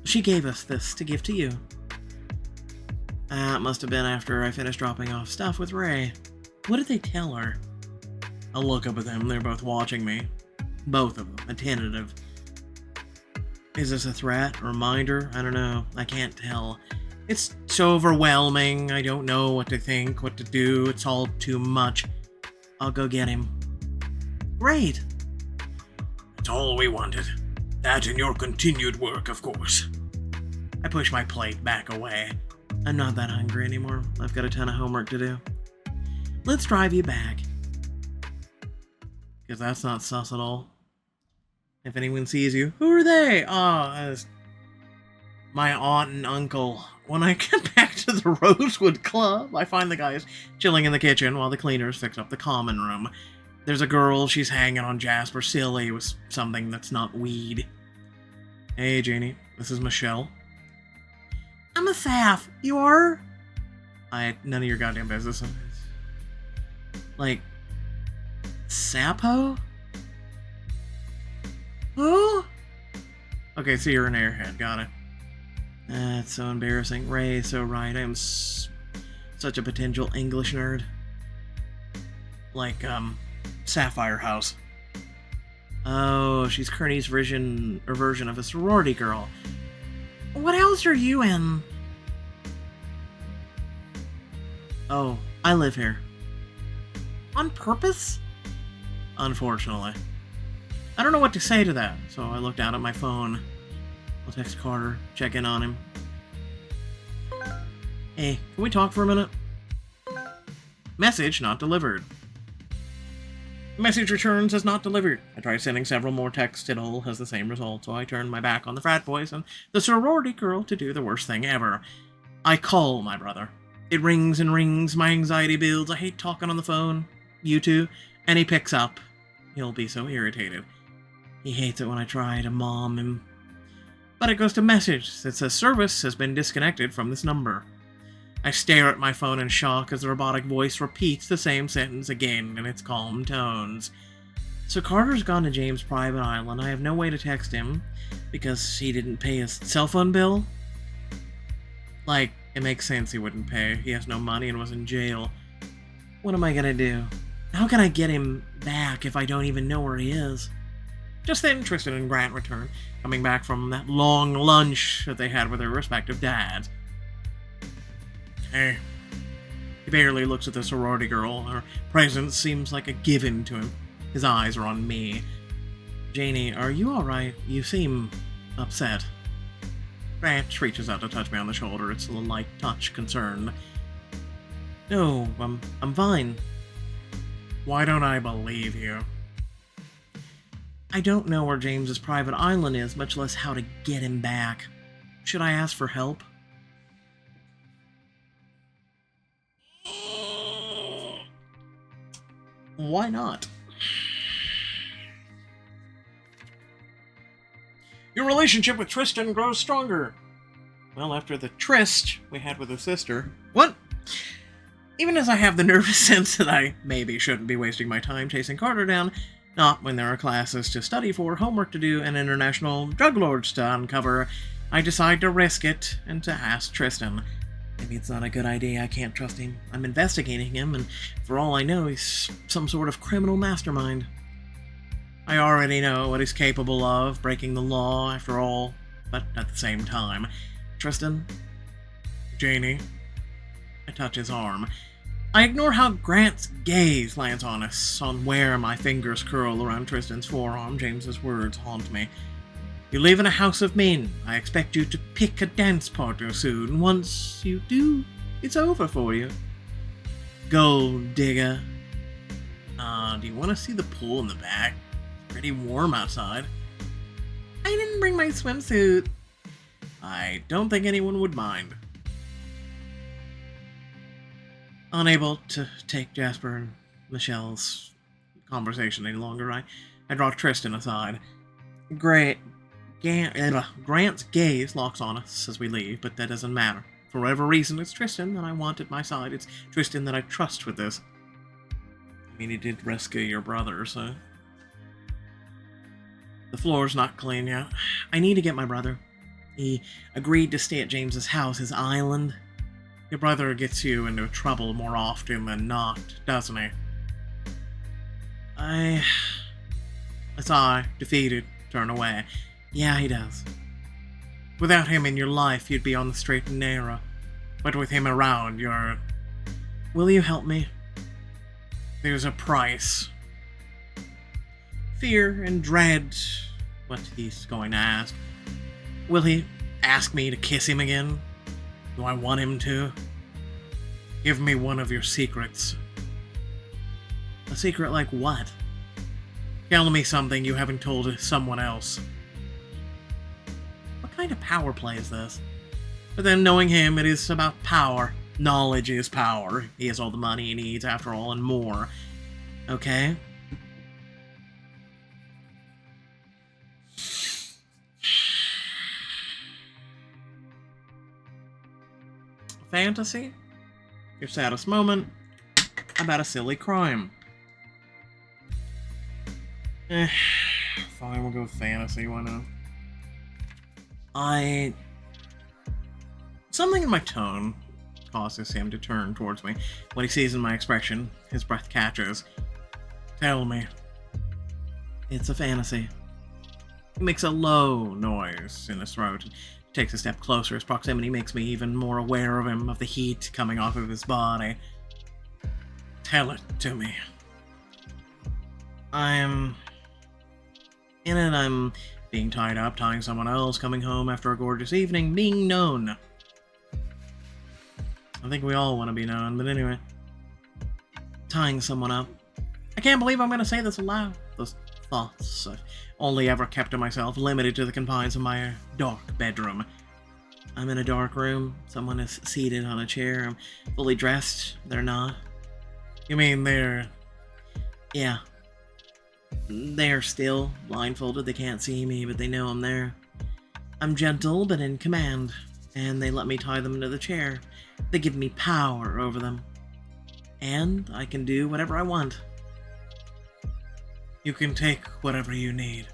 She gave us this to give to you. It must have been after I finished dropping off stuff with Ray. What did they tell her? I'll look up at them. They're both watching me. Both of them, attentive. Is this a threat? A reminder? I don't know. I can't tell. It's so overwhelming. I don't know what to think, what to do. It's all too much. I'll go get him. Great. That's all we wanted. That and your continued work, of course. I push my plate back away. I'm not that hungry anymore. I've got a ton of homework to do. Let's drive you back. Because that's not sus at all. If anyone sees you, who are they? It's my aunt and uncle. When I get back to the Rosewood Club, I find the guys chilling in the kitchen while the cleaners fix up the common room. There's a girl, she's hanging on Jasper silly with something that's not weed. Hey, Janie, this is Michelle. I'm a Saf. You are? None of your goddamn business. Like, Sapo? Who? Okay, so you're an airhead, got it. That's so embarrassing. Ray is so right. I am such a potential English nerd. Like, Sapphire House. Oh, she's Kearney's version of a sorority girl. What house are you in? Oh, I live here. On purpose? Unfortunately. I don't know what to say to that, so I look down at my phone. I'll text Carter, check in on him. Hey, can we talk for a minute? Message not delivered. Message returns as not delivered. I try sending several more texts, it all has the same result, so I turn my back on the frat boys and the sorority girl to do the worst thing ever. I call my brother. It rings and rings, my anxiety builds, I hate talking on the phone. You too? And he picks up. He'll be so irritated. He hates it when I try to mom him. But it goes to message that says service has been disconnected from this number. I stare at my phone in shock as the robotic voice repeats the same sentence again in its calm tones. So Carter's gone to James' private island. I have no way to text him because he didn't pay his cell phone bill. Like, it makes sense he wouldn't pay. He has no money and was in jail. What am I gonna do? How can I get him back if I don't even know where he is? Just then, Tristan and Grant return, coming back from that long lunch that they had with their respective dads. Hey. He barely looks at the sorority girl. Her presence seems like a given to him. His eyes are on me. Janie, are you alright? You seem upset. Grant reaches out to touch me on the shoulder. It's a light touch, concerned. No, I'm fine. Why don't I believe you? I don't know where James's private island is, much less how to get him back. Should I ask for help? Why not? Your relationship with Tristan grows stronger. Well, after the tryst we had with his sister... What? Even as I have the nervous sense that I maybe shouldn't be wasting my time chasing Carter down, not when there are classes to study for, homework to do, and international drug lords to uncover, I decide to risk it and to ask Tristan. Maybe it's not a good idea, I can't trust him. I'm investigating him, and for all I know, he's some sort of criminal mastermind. I already know what he's capable of, breaking the law, after all, but at the same time. Tristan? Janie? I touch his arm. I ignore how Grant's gaze lands on us, on where my fingers curl around Tristan's forearm. James's words haunt me. You live in a house of men. I expect you to pick a dance partner soon. Once you do, it's over for you. Gold digger. Do you want to see the pool in the back? It's pretty warm outside. I didn't bring my swimsuit. I don't think anyone would mind. Unable to take Jasper and Michelle's conversation any longer, I draw Tristan aside. Grant's gaze locks on us as we leave, but that doesn't matter. For whatever reason, it's Tristan that I want at my side. It's Tristan that I trust with this. I mean, he did rescue your brother, so... The floor's not clean yet. I need to get my brother. He agreed to stay at James's house, his island. Your brother gets you into trouble more often than not, doesn't he? I sigh, defeated, turn away. Yeah, he does. Without him in your life, you'd be on the straight and narrow. But with him around, you're... Will you help me? There's a price. Fear and dread, what he's going to ask. Will he ask me to kiss him again? Do I want him to? Give me one of your secrets. A secret like what? Tell me something you haven't told someone else. What kind of power play is this? But then knowing him, it is about power. Knowledge is power. He has all the money he needs, after all, and more. Okay? Fantasy? Your saddest moment? About a silly crime. Fine, we'll go with fantasy, why not? Something in my tone causes him to turn towards me. What he sees in my expression, his breath catches. Tell me. It's a fantasy. He makes a low noise in his throat. Takes a step closer. His proximity makes me even more aware of him, of the heat coming off of his body. Tell it to me. I'm being tied up, tying someone else, coming home after a gorgeous evening, being known. I think we all want to be known, but anyway. Tying someone up. I can't believe I'm going to say this aloud. Those thoughts I've only ever kept to myself, limited to the confines of my dark bedroom. I'm in a dark room. Someone is seated on a chair. I'm fully dressed. They're not. You mean they're... Yeah. They're still blindfolded. They can't see me, but they know I'm there. I'm gentle, but in command, and they let me tie them to the chair. They give me power over them. And I can do whatever I want. You can take whatever you need.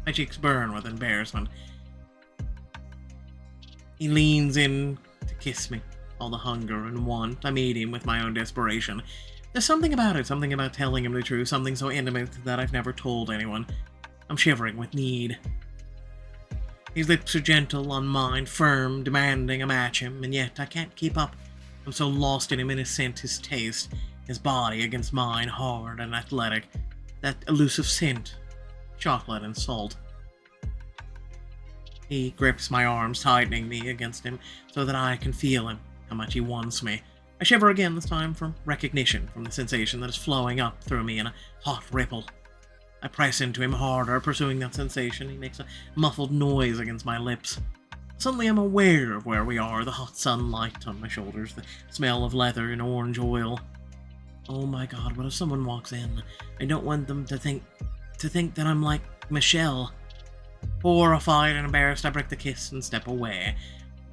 My cheeks burn with embarrassment. He leans in to kiss me. All the hunger and want I meet him with my own desperation. There's something about it, something about telling him the truth, something so intimate that I've never told anyone. I'm shivering with need. His lips are gentle on mine, firm, demanding I match him, and yet I can't keep up. I'm so lost in him, in his scent, his taste, his body against mine, hard and athletic. That elusive scent, chocolate and salt. He grips my arms, tightening me against him, so that I can feel him, how much he wants me. I shiver again, this time from recognition, from the sensation that is flowing up through me in a hot ripple. I press into him harder, pursuing that sensation. He makes a muffled noise against my lips. Suddenly I'm aware of where we are, the hot sunlight on my shoulders, the smell of leather and orange oil. Oh my god, what if someone walks in? I don't want them to think that I'm like Michelle. Horrified and embarrassed, I break the kiss and step away.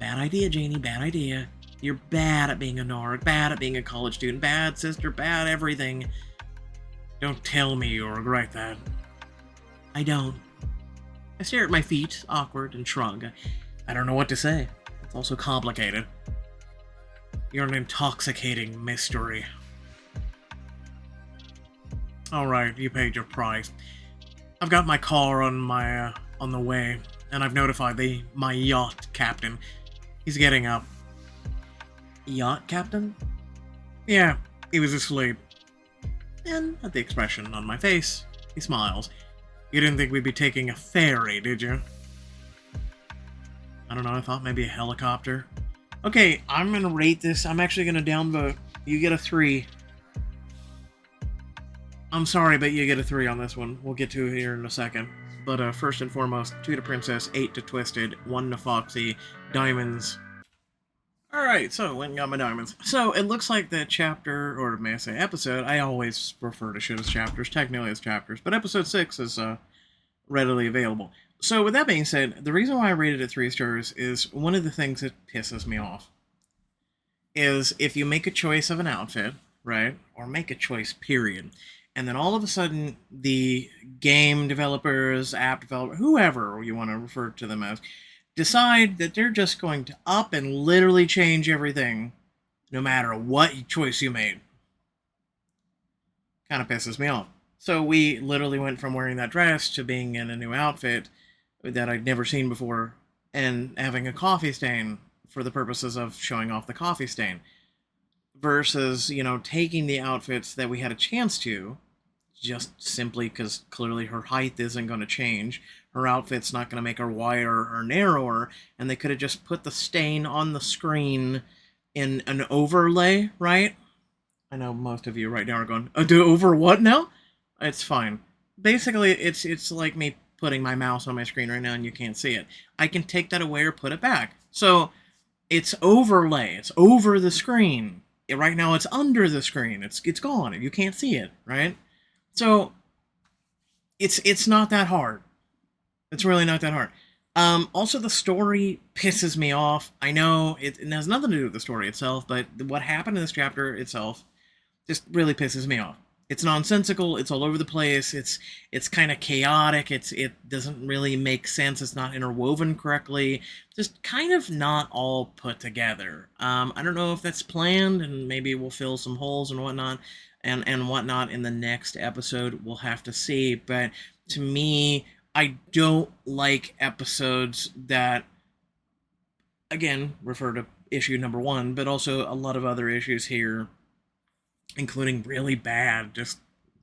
Bad idea, Janie, bad idea. You're bad at being a narc, bad at being a college student, bad sister, bad everything. Don't tell me you'll regret that. I don't. I stare at my feet, awkward, and shrug. I don't know what to say. It's also complicated. You're an intoxicating mystery. Alright, you paid your price. I've got my car on the way, and I've notified my yacht captain. He's getting up. Yacht captain? Yeah, he was asleep. And at the expression on my face, he smiles. You didn't think we'd be taking a ferry, did you? I don't know, I thought maybe a helicopter. Okay, I'm gonna rate this. I'm actually gonna downvote. You get a 3. I'm sorry, but you get a 3 on this one. We'll get to it here in a second. But first and foremost, 2 to Princess, 8 to Twisted, 1 to Foxy, Diamonds. Alright, so went and got my diamonds. So, it looks like the chapter, or may I say episode, I always refer to shit as chapters, technically as chapters, but episode 6 is readily available. So with that being said, the reason why I rated it 3 stars is one of the things that pisses me off is if you make a choice of an outfit, right, or make a choice, period, and then all of a sudden the game developers, app developer, whoever you want to refer to them as, decide that they're just going to up and literally change everything, no matter what choice you made. Kind of pisses me off. So we literally went from wearing that dress to being in a new outfit that I'd never seen before and having a coffee stain for the purposes of showing off the coffee stain versus, taking the outfits that we had a chance to just simply because clearly her height isn't going to change. Her outfit's not going to make her wider or narrower, and they could have just put the stain on the screen in an overlay, right? I know most of you right now are going, do over what now? It's fine. Basically, it's like me putting my mouse on my screen right now and you can't see it. I can take that away or put it back. So it's overlay. It's over the screen. Right now, it's under the screen. It's gone. You can't see it, right? So it's not that hard. It's really not that hard. Also, the story pisses me off. I know it has nothing to do with the story itself, but what happened in this chapter itself just really pisses me off. It's nonsensical. It's all over the place. It's kind of chaotic. It doesn't really make sense. It's not interwoven correctly. Just kind of not all put together. I don't know if that's planned, and maybe we'll fill some holes and whatnot, and whatnot in the next episode. We'll have to see. But to me, I don't like episodes that, again, refer to issue number 1, but also a lot of other issues here, including really bad, just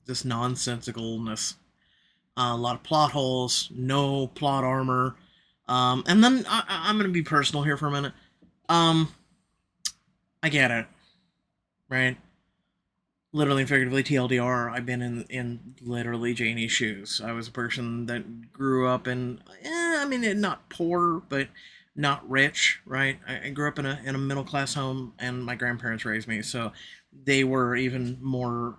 nonsensicalness. A lot of plot holes, no plot armor. And then I'm going to be personal here for a minute. I get it, right? Literally and figuratively, TLDR, I've been in literally Janie's shoes. I was a person that grew up in, not poor, but not rich, right? I grew up in a middle class home, and my grandparents raised me, so they were even more.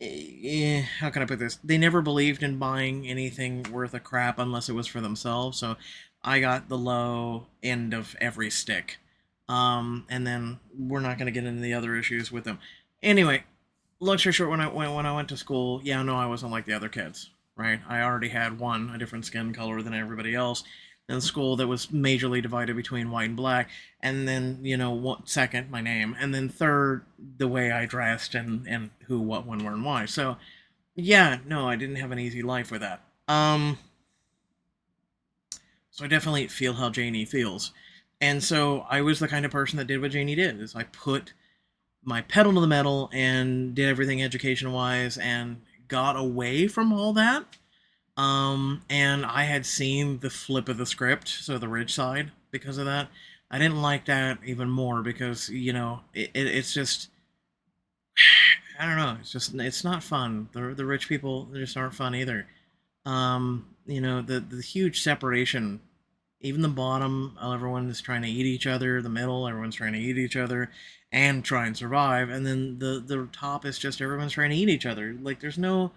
How can I put this? They never believed in buying anything worth a crap unless it was for themselves. So I got the low end of every stick. And then we're not going to get into the other issues with them. Anyway, long story short, when I went to school, yeah, no, I wasn't like the other kids, right? I already had a different skin color than everybody else in school that was majorly divided between white and black, and then, second, my name, and then third, the way I dressed and who, what, when, where, and why. So, yeah, no, I didn't have an easy life with that. So I definitely feel how Janie feels. And so I was the kind of person that did what Janie did, is I put my pedal to the metal and did everything education-wise and got away from all that. And I had seen the flip of the script, so the rich side, because of that. I didn't like that even more because, it's just, I don't know, it's not fun. The rich people just aren't fun either. The huge separation, even the bottom, everyone is trying to eat each other, the middle, everyone's trying to eat each other and try and survive, and then the top is just everyone's trying to eat each other. Like, there's no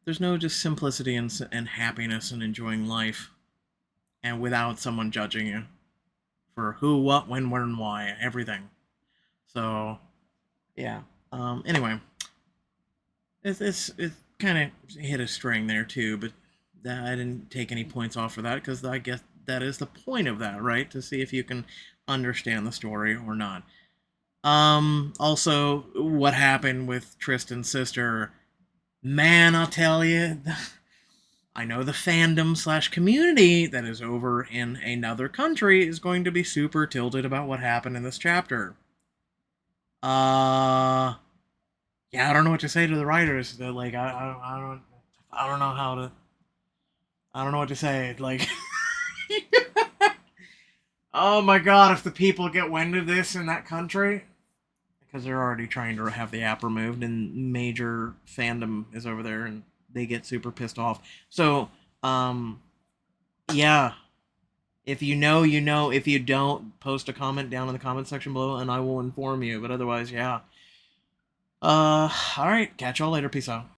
just simplicity and happiness and enjoying life, and without someone judging you for who, what, when, where, and why, everything. So, yeah. Anyway, it kind of hit a string there too, but I didn't take any points off for that because I guess that is the point of that, right? To see if you can understand the story or not. Also, what happened with Tristan's sister. Man, I'll tell you, I know the fandom / community that is over in another country is going to be super tilted about what happened in this chapter. Yeah, I don't know what to say to the writers. They're like, I don't know how to. I don't know what to say. Like, oh my god, if the people get wind of this in that country, because they're already trying to have the app removed, and major fandom is over there, and they get super pissed off. So, yeah. If you know, you know. If you don't, post a comment down in the comment section below, and I will inform you. But otherwise, yeah. Alright. Catch y'all later. Peace out.